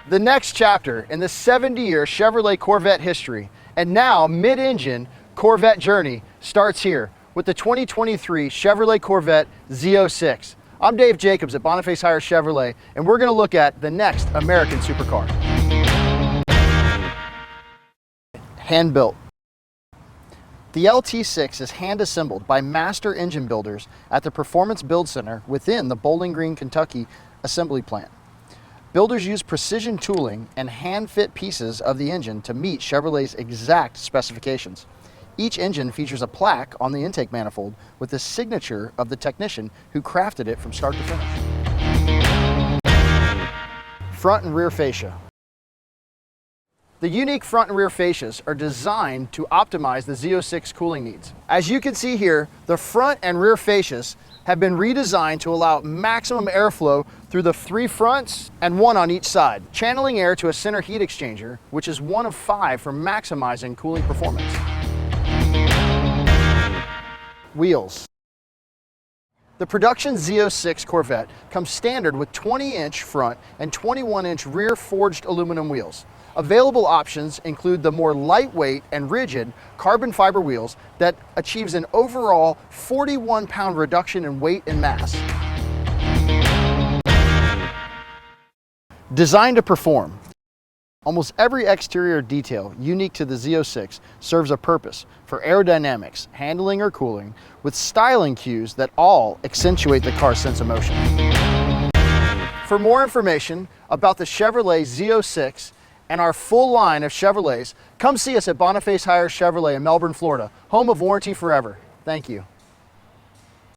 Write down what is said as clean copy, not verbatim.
The next chapter in the 70-year Chevrolet Corvette history and now mid-engine Corvette journey starts here with the 2023 Chevrolet Corvette Z06. I'm Dave Jacobs at Facias Chevrolet, and we're going to look at the next American supercar. Hand-built. The LT6 is hand-assembled by master engine builders at the Performance Build Center within the Bowling Green, Kentucky assembly plant. Builders use precision tooling and hand-fit pieces of the engine to meet Chevrolet's exact specifications. Each engine features a plaque on the intake manifold with the signature of the technician who crafted it from start to finish. Front and rear fascia. The unique front and rear fascias are designed to optimize the Z06 cooling needs. As you can see here, the front and rear fascias have been redesigned to allow maximum airflow through the 3 fronts and 1 on each side, channeling air to a center heat exchanger, which is 1 of 5 for maximizing cooling performance. Wheels. The production Z06 Corvette comes standard with 20-inch front and 21-inch rear forged aluminum wheels. Available options include the more lightweight and rigid carbon fiber wheels that achieves an overall 41-pound reduction in weight and mass. Designed to perform. Almost every exterior detail unique to the Z06 serves a purpose for aerodynamics, handling, or cooling, with styling cues that all accentuate the car's sense of motion. For more information about the Chevrolet Z06 and our full line of Chevrolets, come see us at Facias Chevrolet in Melbourne, Florida, home of Warranty Forever. Thank you.